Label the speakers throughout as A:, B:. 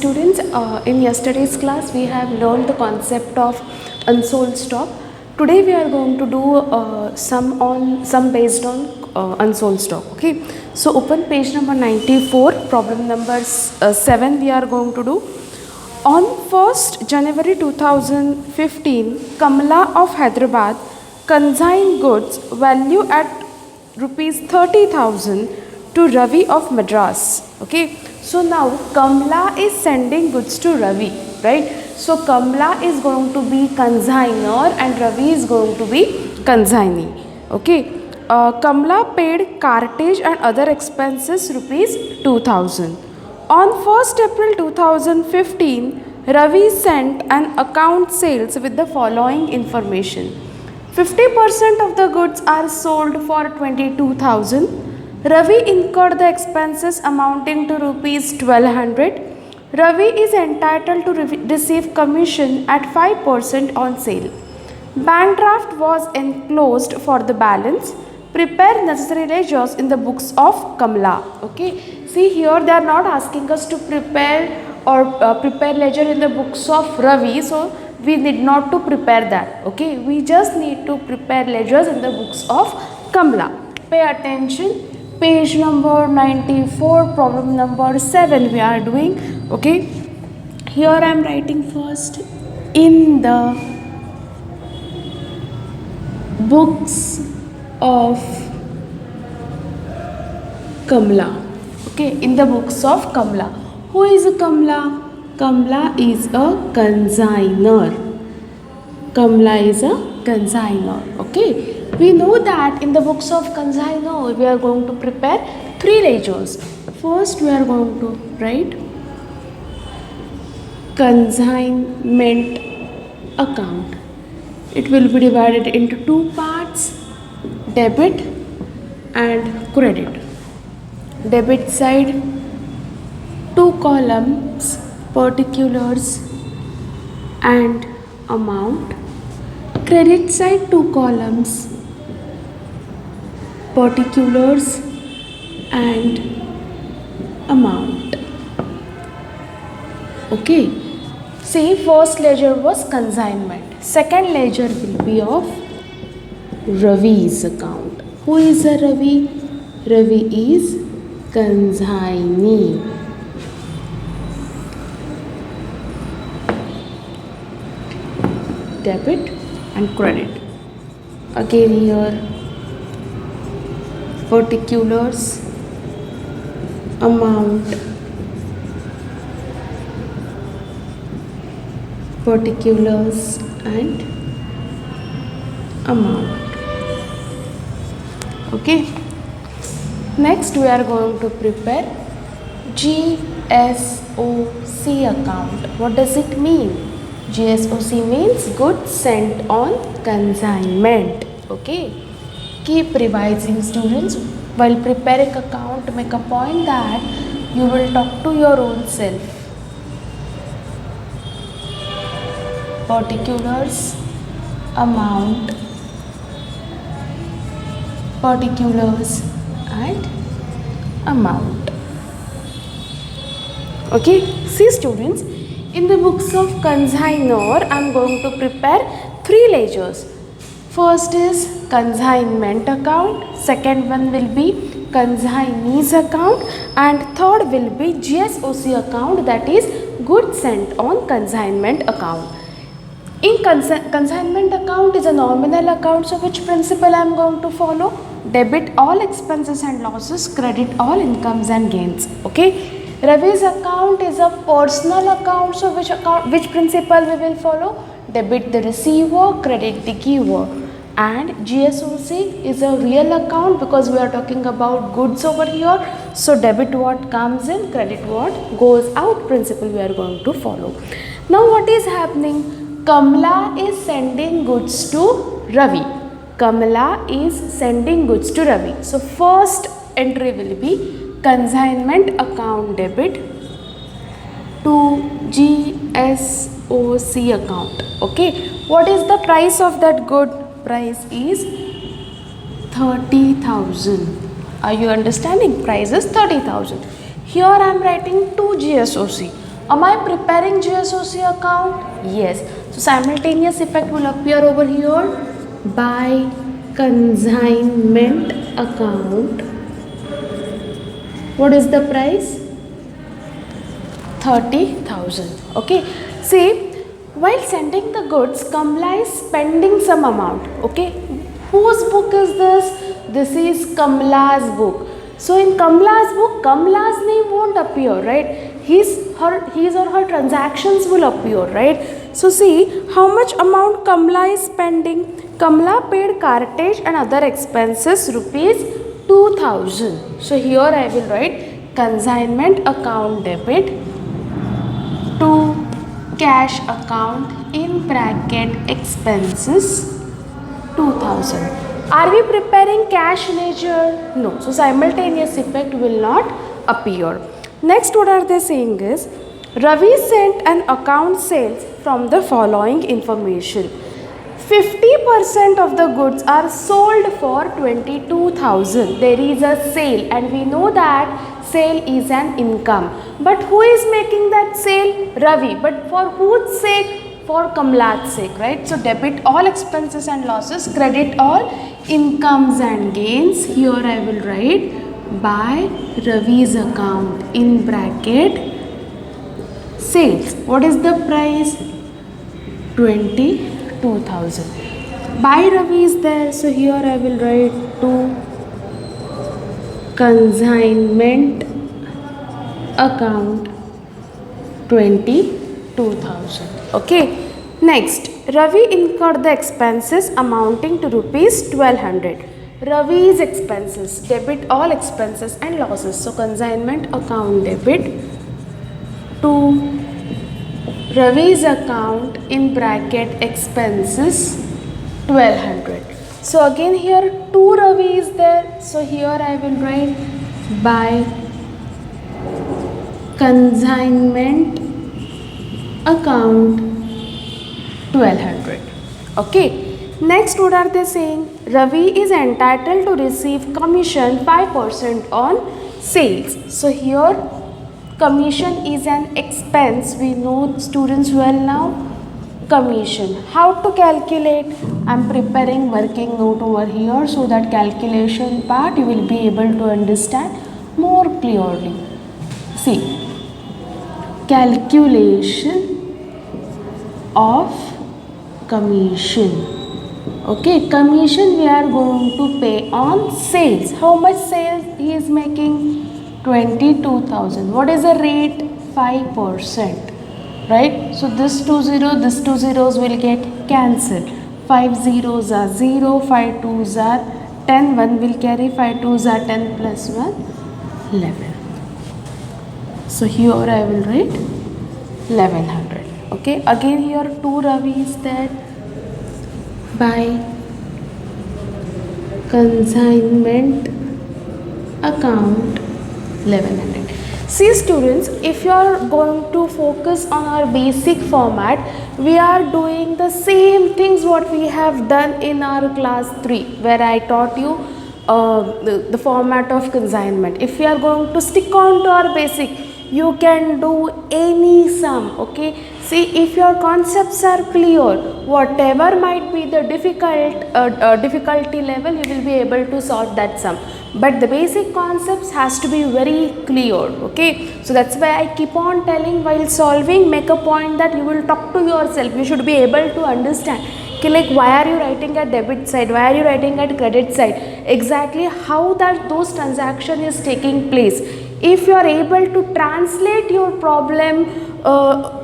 A: students, in yesterday's class we have learned the concept of unsold stock. Today we are going to do some based on unsold stock. Okay, so open page number 94, problem number 7 we are going to do. On 1st January 2015, Kamla of Hyderabad consigned goods value at rupees 30,000 to Ravi of Madras. Okay, so now Kamla is sending goods to Ravi, right? So Kamla is going to be consignor and Ravi is going to be consignee. Okay, Kamla paid cartage and other expenses rupees 2,000. On 1st April 2015, Ravi sent an account sales with the following information. 50% of the goods are sold for 22,000. Ravi incurred the expenses amounting to rupees 1200. Ravi is entitled to receive commission at 5% on sale. Bank draft was enclosed for the balance. Prepare necessary ledgers in the books of Kamla. Okay, see here they are not asking us to prepare ledger in the books of Ravi, so we need not to prepare that. Okay, we just need to prepare ledgers in the books of Kamla. Pay attention, page number 94, problem number 7 we are doing. Okay, here I am writing first in the books of Kamla. Okay, in the books of Kamla. Who is Kamla? Kamla is a consignor. Kamla is a consignor. Okay, we know that in the books of consignor we are going to prepare 3 ledgers. First we are going to write consignment account. It will be divided into 2 parts, debit and credit. Debit side 2 columns, particulars and amount. Credit side 2 columns, particulars and amount. Okay, say first ledger was consignment, second ledger will be of Ravi's account. Who is a Ravi? Ravi is consignee. Debit and credit. Again here particulars, amount, particulars and amount. Okay, next we are going to prepare GSOC account. What does it mean? GSOC means goods sent on consignment. Okay, keep revising students. While preparing account, make a point that you will talk to your own self. Particulars, amount, particulars and amount. Okay, see students, in the books of consignor I am going to prepare 3 ledgers. First is consignment account, second one will be consignee's account and third will be GSOC account, that is goods sent on consignment account. In consignment account is a nominal account, so which principle I am going to follow? Debit all expenses and losses, credit all incomes and gains. Okay, Ravi's account is a personal account, so which principle we will follow? Debit the receiver, credit the giver. And GSOC is a real account because we are talking about goods over here, so debit what comes in, credit what goes out principle we are going to follow. Now what is happening? Kamla is sending goods to Ravi. Kamla is sending goods to Ravi. So first entry will be consignment account debit to GSOC account. Okay, what is the price of that good? Price is 30,000. Are you understanding? Price is 30,000. Here I am writing to GSOC. Am I preparing GSOC account? Yes. So simultaneous effect will appear over here. Buy consignment account. What is the price? 30,000. Okay. See, while sending the goods, Kamla is spending some amount. Okay. Whose book is this? This is Kamla's book. So in Kamla's book, Kamla's name won't appear, right? His or her transactions will appear, right? So see how much amount Kamla is spending. Kamla paid cartage and other expenses rupees 2000. So here I will write consignment account debit to cash account in bracket expenses 2000. Are we preparing cash ledger? No. So simultaneous effect will not appear. Next, what are they saying is, Ravi sent an account sales from the following information. 50% of the goods are sold for 22,000. There is a sale and we know that sale is an income. But who is making that sale? Ravi. But for whose sake? For Kamla's sake, right? So debit all expenses and losses, credit all incomes and gains. Here I will write by Ravi's account in bracket sales. What is the price? 22,000. By Ravi is there, so here I will write to consignment account 22,000. Okay. Next, Ravi incurred the expenses amounting to rupees 1200. Ravi's expenses, debit all expenses and losses. So consignment account debit to Ravi's account in bracket expenses 1200. So again here 2 Ravi is there. So here I will write by consignment account 1200. Okay. Next, what are they saying? Ravi is entitled to receive commission 5% on sales. So here commission is an expense. We know students well now. Commission. How to calculate? I am preparing working note over here so that calculation part you will be able to understand more clearly. See, calculation of commission. Okay, commission we are going to pay on sales. How much sales he is making? 22,000. What is the rate? 5%. Right? So this 2 zeros will get cancelled. 5 zeros are 0, 5 2s are 10, 1 will carry, 5 2s are 10 plus 1, 11. So here I will write 1100. Okay, again here 2 Ravi is there. By consignment account 1100. See students, if you are going to focus on our basic format, we are doing the same things what we have done in our class 3 where I taught you the format of consignment. If we are going to stick on to our basic, you can do any sum. Okay, see, if your concepts are clear, whatever might be the difficulty level, you will be able to solve that sum. But the basic concepts has to be very clear. Okay, so that's why I keep on telling while solving, make a point that you will talk to yourself. You should be able to understand. Okay, like why are you writing at debit side? Why are you writing at credit side? Exactly how that those transaction is taking place. If you are able to translate your problem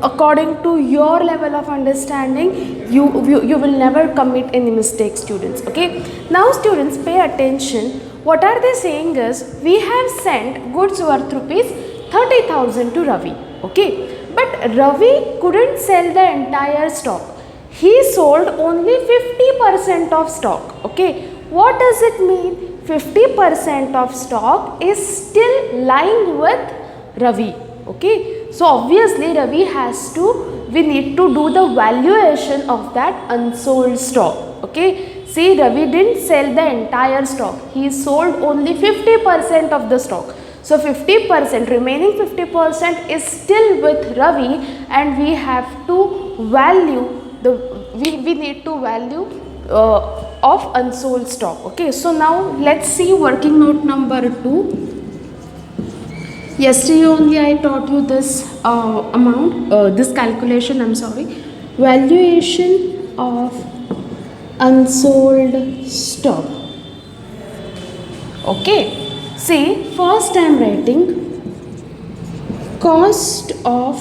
A: according to your level of understanding, you will never commit any mistakes, students. Okay, now students pay attention. What are they saying is, we have sent goods worth rupees 30,000 to Ravi. Okay, but Ravi couldn't sell the entire stock. He sold only 50% of stock. Okay, what does it mean? 50% of stock is still lying with Ravi. Okay, so obviously Ravi has to, we need to do the valuation of that unsold stock. Okay, see, Ravi didn't sell the entire stock. He sold only 50% of the stock. So 50%, remaining 50% is still with Ravi, and we have to value we need to value of unsold stock. Okay, so now let's see working note number 2. Yesterday only I taught you this this calculation, I'm sorry. Valuation of unsold stock. Okay, see, first I am writing cost of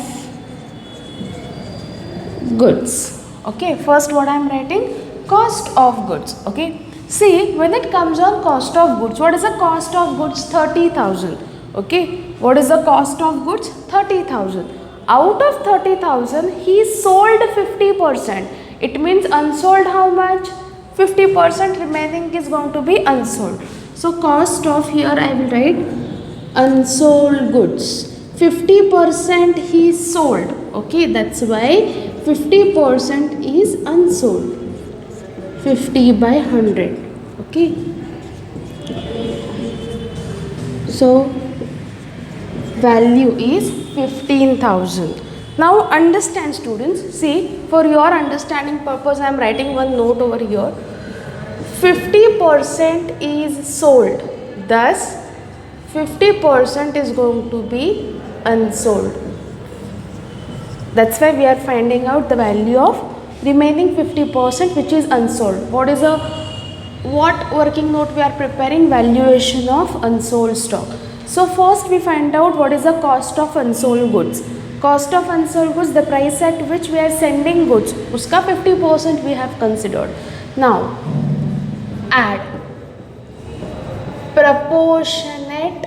A: goods. Okay, first what I am writing? Cost of goods. Okay, see, when it comes on cost of goods, what is the cost of goods? 30,000. Okay, what is the cost of goods? 30,000. Out of 30,000, he sold 50%. It means unsold how much? 50%, remaining is going to be unsold. So cost of, here I will write unsold goods. 50% he sold. Okay, that's why 50% is unsold. 50 by 100. Okay. So value is 15,000. Now understand, students, see, for your understanding purpose I am writing one note over here. 50% is sold, thus 50% is going to be unsold. That's why we are finding out the value of remaining 50% which is unsold. What working note we are preparing? Valuation of unsold stock. So first we find out what is the cost of unsold goods. Cost of unsold goods, the price at which we are sending goods, uska 50% we have considered. Now add proportionate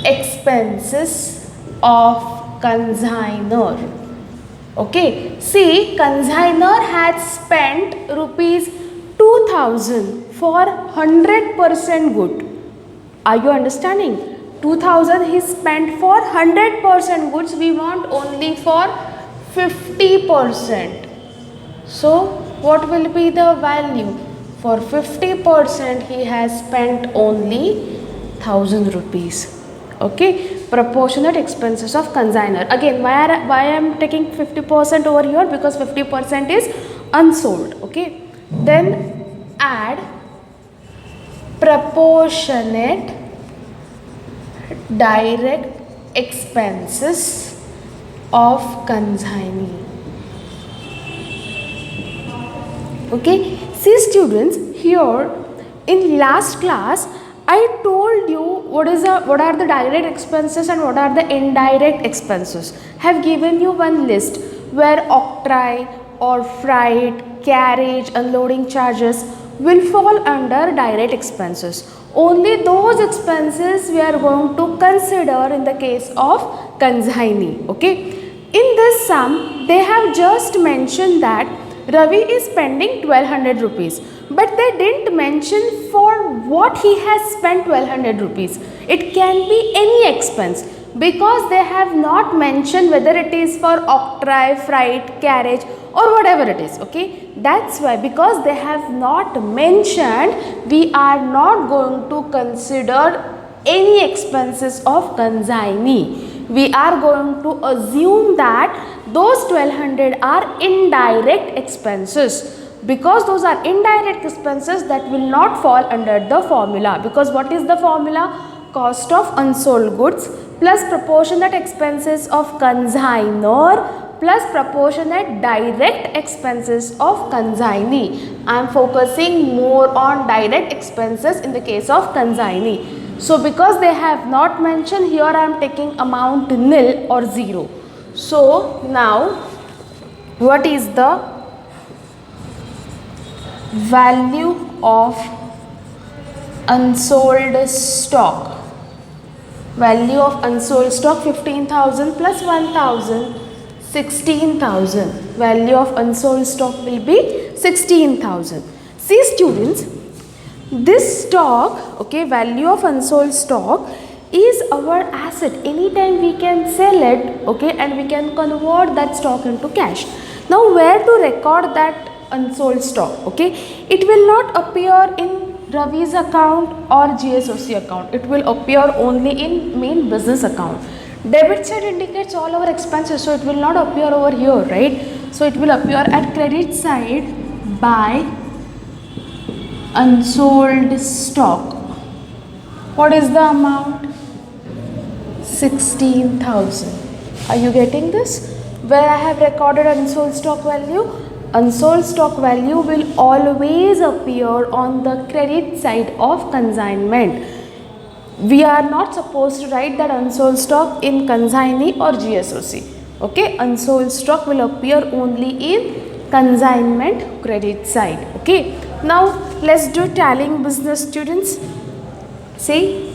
A: expenses of consignor. Okay, see, consignor had spent rupees 2,000 for 100% good. Are you understanding? 2,000 he spent for 100% goods. We want only for 50%. So what will be the value? For 50% he has spent only 1,000 rupees. Okay, proportionate expenses of consignor. Again, why I am taking 50% over here? Because 50% is unsold. Okay, then add proportionate direct expenses of consignee. Okay, see students, here in last class I told you what are the direct expenses and what are the indirect expenses. Have given you one list where octroi or freight, carriage, unloading charges will fall under direct expenses. Only those expenses we are going to consider in the case of consignee. Okay, in this sum they have just mentioned that Ravi is spending 1200 rupees, but they didn't mention for what he has spent 1200 rupees. It can be any expense because they have not mentioned whether it is for octroi, freight, carriage or whatever it is. Okay, that's why, because they have not mentioned, we are not going to consider any expenses of consignee. We are going to assume that those 1200 are indirect expenses. Because those are indirect expenses, that will not fall under the formula. Because what is the formula? Cost of unsold goods plus proportionate expenses of consignor plus proportionate direct expenses of consignee. I am focusing more on direct expenses in the case of consignee. So because they have not mentioned, here I am taking amount nil or 0. So now what is the value of unsold stock? Value of unsold stock 15,000 plus 1,000, 16,000. Value of unsold stock will be 16,000. See students, this stock, okay, value of unsold stock is our asset. Anytime we can sell it, okay, and we can convert that stock into cash. Now where to record that unsold stock? Okay, it will not appear in Ravi's account or GSOC account. It will appear only in main business account. Debit side indicates all our expenses, so it will not appear over here, right? So it will appear at credit side by unsold stock. What is the amount? 16,000. Are you getting this? Where I have recorded unsold stock value, unsold stock value will always appear on the credit side of consignment. We are not supposed to write that unsold stock in consignee or GSOC. Okay, unsold stock will appear only in consignment credit side. Okay, now let's do tallying business, students. See,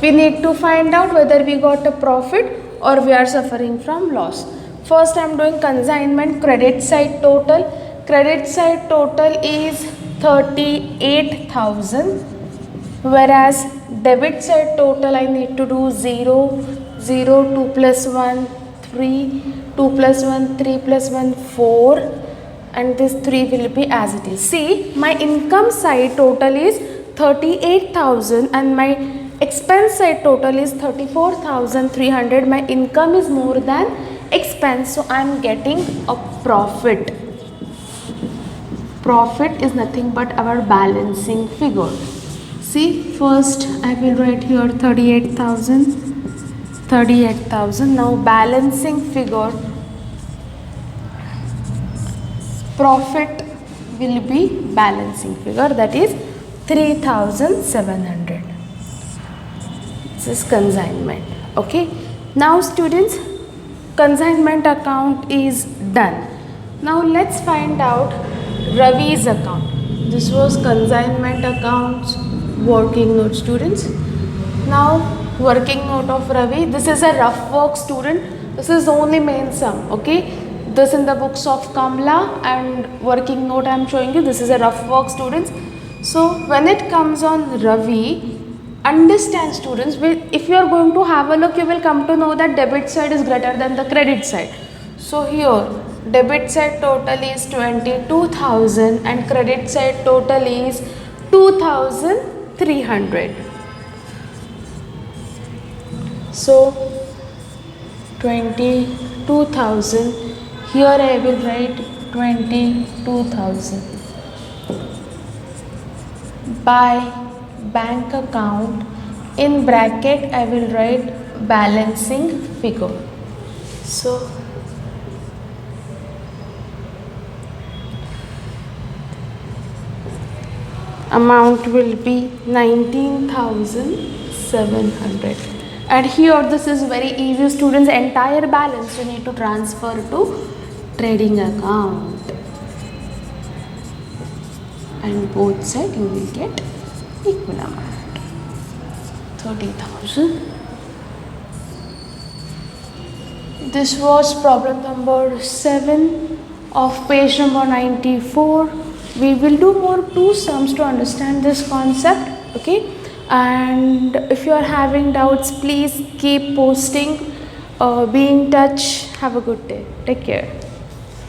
A: we need to find out whether we got a profit or we are suffering from loss. First, I am doing consignment credit side total. Credit side total is 38,000, whereas debit side total I need to do 0, 0, 2 plus 1, 3, 2 plus 1, 3 plus 1, 4, and this 3 will be as it is. See, my income side total is 38,000 and my expense side total is 34,300. My income is more than expense, so I am getting a profit. Profit is nothing but our balancing figure. See, first I will write here 38,000. Now balancing figure, profit will be balancing figure, that is 3,700. This is consignment. Okay, now students, consignment account is done. Now let's find out Ravi's account. This was consignment accounts working note, students. Now working note of Ravi, this is a rough work, student. This is only main sum. Okay, this in the books of Kamla, and working note I am showing you, this is a rough work, students. So when it comes on Ravi, understand, students, if you are going to have a look, you will come to know that debit side is greater than the credit side. So here debit side total is 22,000 and credit side total is 2,300. So 22,000, here I will write 22,000 by bank account, in bracket I will write balancing figure. So amount will be 19,700, and here this is very easy, students. Entire balance you need to transfer to trading account, and both sides you will get equal amount, 30,000. This was problem number 7 of page number 94. We will do more 2 sums to understand this concept. Okay, and if you are having doubts, please keep posting. Be in touch. Have a good day. Take care.